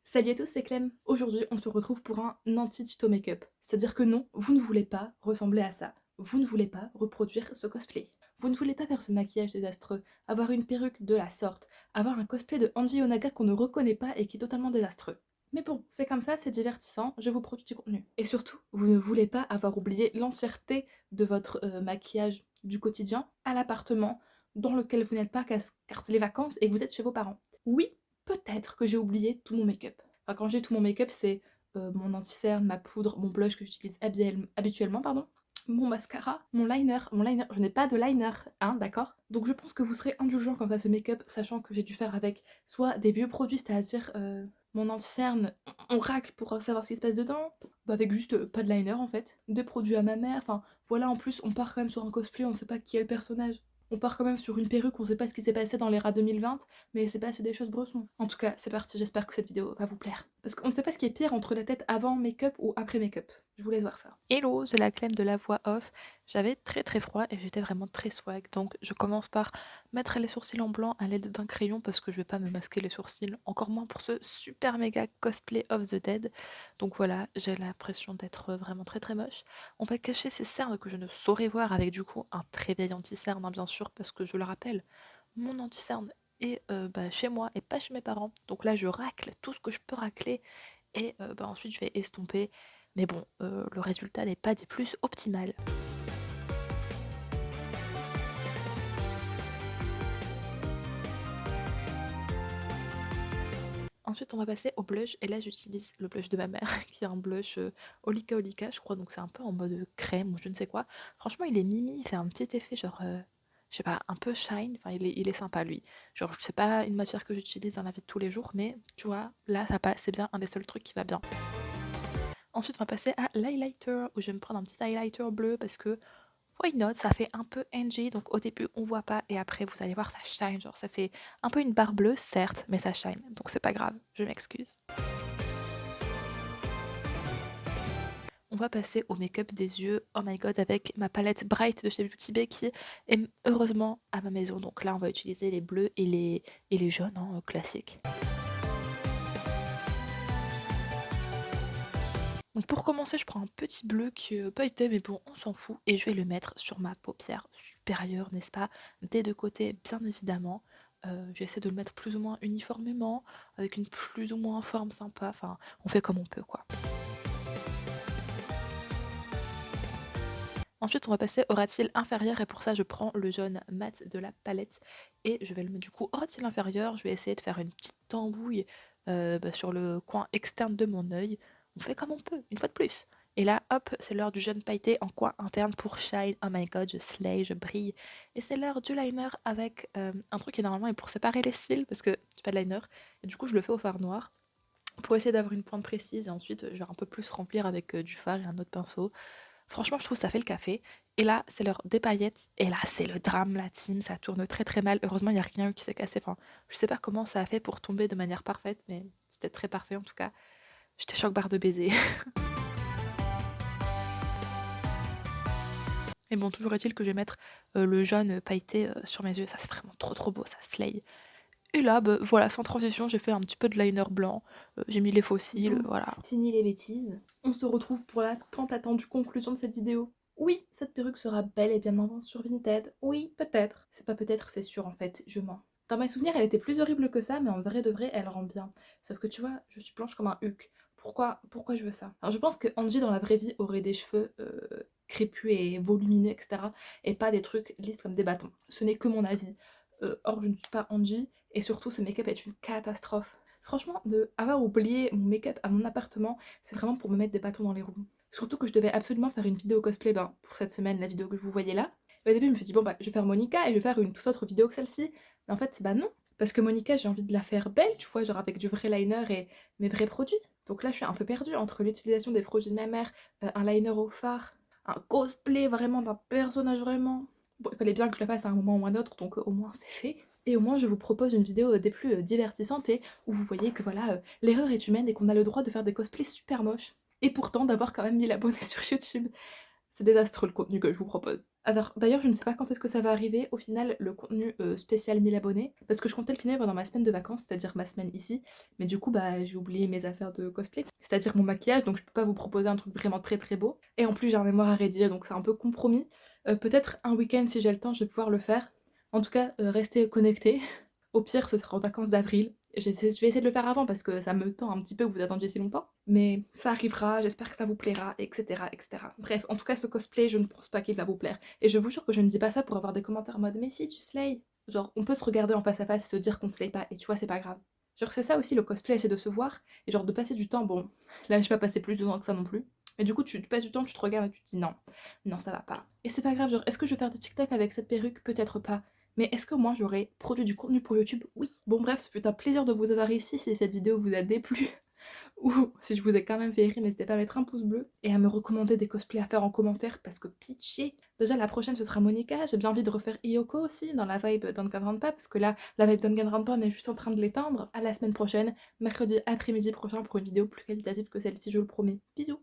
Salut à tous, c'est Clem. Aujourd'hui, on se retrouve pour un anti-tuto make-up. C'est-à-dire que non, vous ne voulez pas ressembler à ça. Vous ne voulez pas reproduire ce cosplay. Vous ne voulez pas faire ce maquillage désastreux, avoir une perruque de la sorte, avoir un cosplay de Anji Onaga qu'on ne reconnaît pas et qui est totalement désastreux. Mais bon, c'est comme ça, c'est divertissant, je vous produis du contenu. Et surtout, vous ne voulez pas avoir oublié l'entièreté de votre maquillage du quotidien à l'appartement dans lequel vous n'êtes pas car c'est les vacances et que vous êtes chez vos parents. Oui, peut-être que j'ai oublié tout mon make-up. Enfin, quand j'ai tout mon make-up, c'est mon anti-cerne, ma poudre, mon blush que j'utilise habituellement, pardon, mon mascara, mon liner. Mon liner, je n'ai pas de liner, hein, d'accord. Donc je pense que vous serez indulgent quant à ce make-up, sachant que j'ai dû faire avec soit des vieux produits, c'est-à-dire mon anti-cerne, on racle pour savoir ce qui se passe dedans, bah avec juste pas de liner en fait, des produits à ma mère, enfin voilà, en plus on part quand même sur un cosplay, on sait pas qui est le personnage. On part quand même sur une perruque, on sait pas ce qui s'est passé dans les rats 2020, mais c'est passé des choses bressons. En tout cas, c'est parti, j'espère que cette vidéo va vous plaire. Parce qu'on ne sait pas ce qui est pire entre la tête avant make-up ou après make-up. Je vous laisse voir ça. Hello, c'est la Clem de la voix off. J'avais très froid et j'étais vraiment très swag. Donc je commence par mettre les sourcils en blanc à l'aide d'un crayon parce que je vais pas me masquer les sourcils. Encore moins pour ce super méga cosplay of the Dead. Donc voilà, j'ai l'impression d'être vraiment très moche. On va cacher ces cernes que je ne saurais voir avec du coup un très vieil anti-cerne, hein, bien sûr, parce que je le rappelle, mon anti-cerne est chez moi et pas chez mes parents. Donc là je racle tout ce que je peux racler et ensuite je vais estomper. Mais bon, le résultat n'est pas des plus optimales. Ensuite, on va passer au blush, et là j'utilise le blush de ma mère, qui est un blush Olika Olika, je crois, donc c'est un peu en mode crème ou je ne sais quoi. Franchement, il est mimi, il fait un petit effet genre, je sais pas, un peu shine, enfin il est sympa lui. Genre, je sais pas une matière que j'utilise dans la vie de tous les jours, mais tu vois, là ça passe, c'est bien un des seuls trucs qui va bien. Ensuite, on va passer à l'highlighter, où je vais me prendre un petit highlighter bleu parce que why not, ça fait un peu NG, donc au début on voit pas et après vous allez voir ça shine, genre ça fait un peu une barre bleue certes, mais ça shine, donc c'est pas grave, je m'excuse. On va passer au make-up des yeux, oh my god, avec ma palette Bright de chez Beauty Bay qui est heureusement à ma maison, donc là on va utiliser les bleus et les jaunes, hein, classiques. Donc pour commencer, je prends un petit bleu qui est pas été, mais bon, on s'en fout, et je vais le mettre sur ma paupière supérieure, n'est-ce pas, des deux côtés, bien évidemment. J'essaie de le mettre plus ou moins uniformément, avec une plus ou moins forme sympa, enfin, on fait comme on peut, quoi. Ensuite, on va passer au ras-de-cils inférieur, et pour ça, je prends le jaune mat de la palette, et je vais le mettre du coup au ras-de-cils inférieur. Je vais essayer de faire une petite tambouille sur le coin externe de mon œil. On fait comme on peut, une fois de plus. Et là, hop, c'est l'heure du jaune pailleté en coin interne pour shine. Oh my god, je slay, je brille. Et c'est l'heure du liner avec un truc qui normalement est pour séparer les cils, parce que j'ai pas de liner. Et du coup, je le fais au fard noir pour essayer d'avoir une pointe précise, et ensuite, je vais un peu plus remplir avec du fard et un autre pinceau. Franchement, je trouve que ça fait le café. Et là, c'est l'heure des paillettes. Et là, c'est le drame, la team. Ça tourne très mal. Heureusement, il n'y a rien eu qui s'est cassé. Enfin, je sais pas comment ça a fait pour tomber de manière parfaite, mais c'était très parfait en tout cas. J'étais choc-barre de baiser. Et bon, toujours est-il que je vais mettre le jaune pailleté sur mes yeux. Ça, c'est vraiment trop beau. Ça slay. Et là, bah, voilà, sans transition, j'ai fait un petit peu de liner blanc. J'ai mis les fossiles, Donc, voilà. fini les bêtises. On se retrouve pour la tant attendue conclusion de cette vidéo. Oui, cette perruque sera bel et bien en vente sur Vinted. Oui, peut-être. C'est pas peut-être, c'est sûr en fait, je mens. Dans mes souvenirs, elle était plus horrible que ça, mais en vrai de vrai, elle rend bien. Sauf que tu vois, je suis blanche comme un Hulk. Pourquoi je veux ça? Alors je pense que Angie dans la vraie vie aurait des cheveux crépus et volumineux, etc. Et pas des trucs lisses comme des bâtons. Ce n'est que mon avis. Or, je ne suis pas Angie, et surtout, ce make-up est une catastrophe. Franchement, de avoir oublié mon make-up à mon appartement, c'est vraiment pour me mettre des bâtons dans les roues. Surtout que je devais absolument faire une vidéo cosplay pour cette semaine, la vidéo que vous voyez là. Et au début, je me suis dit, bon, bah, je vais faire Monica et je vais faire une toute autre vidéo que celle-ci. Mais en fait, bah non. Parce que Monica, j'ai envie de la faire belle, tu vois, genre avec du vrai liner et mes vrais produits. Donc là, je suis un peu perdue entre l'utilisation des produits de ma mère, un liner au fard, un cosplay vraiment d'un personnage vraiment. Bon, il fallait bien que je le fasse à un moment ou à un autre, donc au moins c'est fait. Et au moins, je vous propose une vidéo des plus divertissantes et où vous voyez que voilà, l'erreur est humaine et qu'on a le droit de faire des cosplays super moches. Et pourtant d'avoir quand même 1000 abonnés sur YouTube. C'est désastreux le contenu que je vous propose. Alors d'ailleurs, je ne sais pas quand est-ce que ça va arriver, au final, le contenu spécial 1000 abonnés, parce que je comptais le finir pendant ma semaine de vacances, c'est-à-dire ma semaine ici, mais du coup, bah, j'ai oublié mes affaires de cosplay, c'est-à-dire mon maquillage, donc je peux pas vous proposer un truc vraiment très très beau. Et en plus, j'ai un mémoire à rédiger, donc c'est un peu compromis. Peut-être un week-end, si j'ai le temps, je vais pouvoir le faire. En tout cas, restez connectés. Au pire, ce sera en vacances d'avril. Je vais essayer de le faire avant parce que ça me tend un petit peu que vous attendiez si longtemps. Mais ça arrivera, j'espère que ça vous plaira, etc., etc. Bref, en tout cas, ce cosplay, je ne pense pas qu'il va vous plaire. Et je vous jure que je ne dis pas ça pour avoir des commentaires en mode mais si tu slay. Genre, on peut se regarder en face à face, se dire qu'on ne slay pas, et tu vois, c'est pas grave. Genre, c'est ça aussi le cosplay, c'est de se voir, et genre de passer du temps. Bon, là, je vais pas passer plus de temps que ça non plus. Mais du coup, tu passes du temps, tu te regardes et tu te dis non, non, ça va pas. Et c'est pas grave, genre, est-ce que je vais faire des TikTok avec cette perruque? Peut-être pas. Mais est-ce que moi j'aurais produit du contenu pour YouTube? Oui. Bon bref, ce fut un plaisir de vous avoir ici si cette vidéo vous a déplu. Ou si je vous ai quand même fait rire, n'hésitez pas à mettre un pouce bleu et à me recommander des cosplays à faire en commentaire parce que pitché. Déjà la prochaine ce sera Monica, j'ai bien envie de refaire Iyoko aussi dans la vibe Danganronpa parce que là la vibe Danganronpa on est juste en train de l'éteindre. À la semaine prochaine, mercredi après-midi prochain pour une vidéo plus qualitative que celle-ci, je le promets. Bisous.